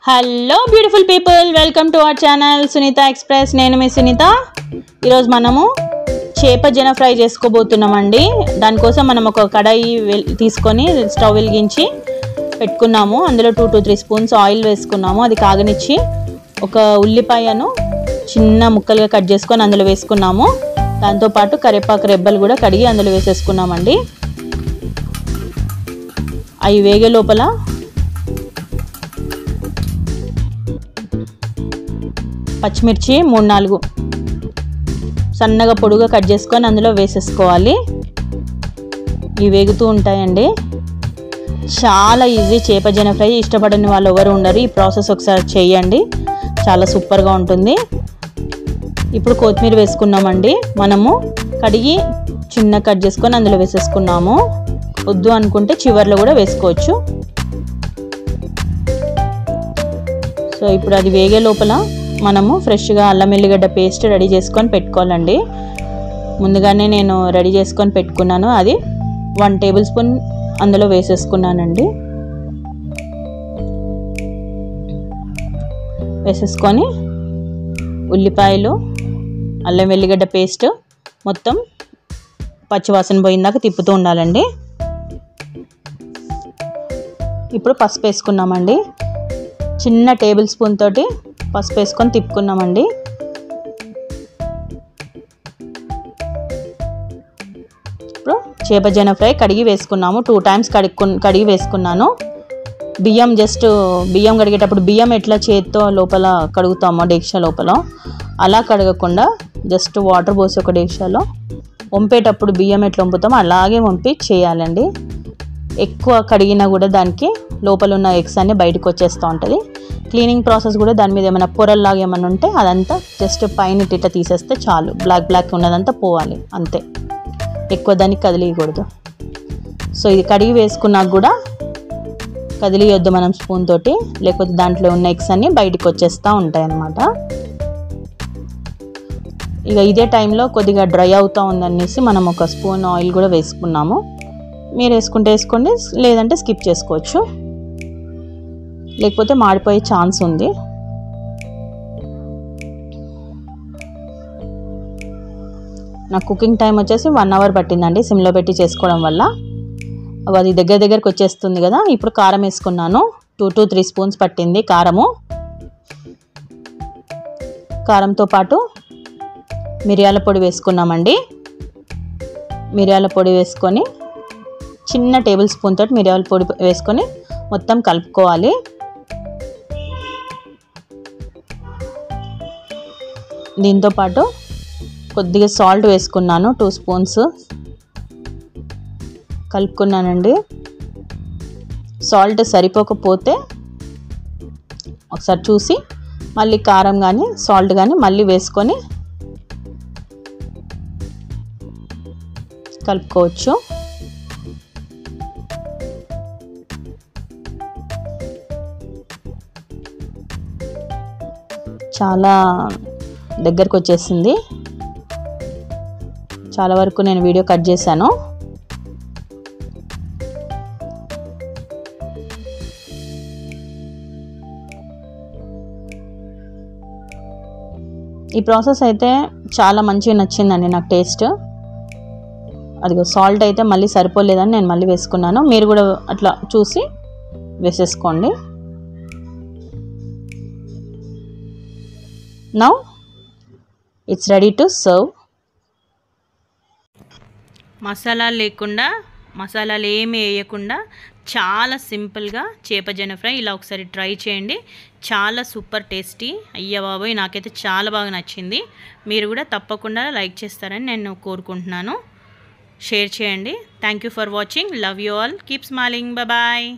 Hello beautiful people, welcome to our channel Sunita express. నేను మీ సునీత. ఈరోజు మనము చేప జన ఫ్రై చేసుకోబోతున్నామండి. దానికోసం మనం ఒక కడాయి తీసుకొని స్టవ్ వెలిగించి పెట్టుకున్నాము. అందులో 2 to 3 స్పూన్స్ ఆయిల్ వేసుకున్నాము. అది కాగనిచ్చి ఒక ఉల్లిపాయను చిన్న ముక్కలుగా కట్ చేసుకొని అందులో వేసుకున్నాము. దాంతోపాటు కరివేపాకు రెబ్బలు కూడా కడిగి అందులో వేసేసుకున్నామండి. అవి వేగే లోపల పచ్చిమిర్చి 3-4 సన్నగా పొడుగా కట్ చేసుకొని అందులో వేసేసుకోవాలి. ఇవి వేగుతూ ఉంటాయండి. చాలా ఈజీ చేప జన ఫ్రై. ఇష్టపడని వాళ్ళు ఎవరు ఉండరు. ఈ ప్రాసెస్ ఒకసారి చేయండి, చాలా సూపర్గా ఉంటుంది. ఇప్పుడు కొత్తిమీర వేసుకున్నామండి. మనము కడిగి చిన్న కట్ చేసుకొని అందులో వేసేసుకున్నాము. వద్దు అనుకుంటే చివర్లో కూడా వేసుకోవచ్చు. సో ఇప్పుడు అది వేగే లోపల మనము ఫ్రెష్గా అల్లం ఎల్లిగడ్డ పేస్ట్ రెడీ చేసుకొని పెట్టుకోవాలండి. ముందుగానే నేను రెడీ చేసుకొని పెట్టుకున్నాను. అది 1 టేబుల్ స్పూన్ అందులో వేసేసుకున్నానండి. వేసేసుకొని ఉల్లిపాయలు, అల్లం వెల్లిగడ్డ పేస్ట్ మొత్తం పచ్చివాసన పోయిందాక తిప్పుతూ ఉండాలండి. ఇప్పుడు పసుపు వేసుకున్నామండి. చిన్న టేబుల్ స్పూన్ తోటి పసుపు వేసుకొని తిప్పుకున్నామండి. ఇప్పుడు చేప జన ఫ్రై కడిగి వేసుకున్నాము. 2 టైమ్స్ కడిగి వేసుకున్నాను. బియ్యం కడిగేటప్పుడు బియ్యం ఎట్లా చేత్తో లోపల కడుగుతామో డేక్షా లోపల, అలా కడగకుండా జస్ట్ వాటర్ పోసి ఒక డేక్షాలో వంపేటప్పుడు బియ్యం ఎట్లా వంపుతామో అలాగే వంపి చేయాలండి. ఎక్కువ కడిగినా కూడా దానికి లోపల ఉన్న ఎగ్స్ అన్నీ బయటకు వచ్చేస్తూ ఉంటుంది. క్లీనింగ్ ప్రాసెస్ కూడా దాని మీద ఏమైనా పొరల్లాగా ఏమైనా ఉంటే అదంతా జస్ట్ పైన ఇట్లా తీసేస్తే చాలు. బ్లాక్ ఉన్నదంతా పోవాలి అంతే. ఎక్కువ దాన్ని కదిలియకూడదు. సో ఇది కడిగి వేసుకున్నాక కూడా కదిలియొద్దు మనం స్పూన్ తోటి, లేకపోతే దాంట్లో ఉన్న ఎగ్స్ అన్నీ బయటకు వచ్చేస్తూ ఉంటాయి అన్నమాట. ఇక ఇదే టైంలో కొద్దిగా డ్రై అవుతూ ఉందనేసి మనం ఒక స్పూన్ ఆయిల్ కూడా వేసుకున్నాము. మీరు వేసుకుంటే వేసుకోండి, లేదంటే స్కిప్ చేసుకోవచ్చు. లేకపోతే మాడిపోయే ఛాన్స్ ఉంది. నా కుకింగ్ టైం వచ్చేసి 1 అవర్ పట్టిందండి సిమ్లో పెట్టి చేసుకోవడం వల్ల. అది దగ్గరికి వచ్చేస్తుంది కదా. ఇప్పుడు కారం వేసుకున్నాను. 2 to 3 స్పూన్స్ పట్టింది కారము. కారంతో పాటు మిరియాల పొడి వేసుకున్నామండి. మిరియాల పొడి వేసుకొని చిన్న టేబుల్ స్పూన్ తోటి మిరియాల పొడి వేసుకొని మొత్తం కలుపుకోవాలి. దీంతోపాటు కొద్దిగా సాల్ట్ వేసుకున్నాను. 2 స్పూన్స్ కలుపుకున్నానండి. సాల్ట్ సరిపోకపోతే ఒకసారి చూసి మళ్ళీ కారం కానీ సాల్ట్ కానీ మళ్ళీ వేసుకొని కలుపుకోవచ్చు. చాలా దగ్గరకు వచ్చేసింది. చాలా వరకు నేను వీడియో కట్ చేశాను. ఈ ప్రాసెస్ అయితే చాలా మంచిగా నచ్చిందండి నాకు టేస్ట్. అదిగో సాల్ట్ అయితే మళ్ళీ సరిపోలేదని నేను మళ్ళీ వేసుకున్నాను. మీరు కూడా అట్లా చూసి వేసేసుకోండి. Now it's ready to serve. మసాలాలు ఏమి వేయకుండా చాలా సింపుల్గా చేప జన ఫ్రై ఇలా ఒకసారి ట్రై చేయండి. చాలా సూపర్ టేస్టీ. అయ్య బాబోయ్, నాకైతే చాలా బాగా నచ్చింది. మీరు కూడా తప్పకుండా లైక్ చేస్తారని నేను కోరుకుంటున్నాను. షేర్ చేయండి. Thank you for watching. Love you all. Keep smiling. Bye.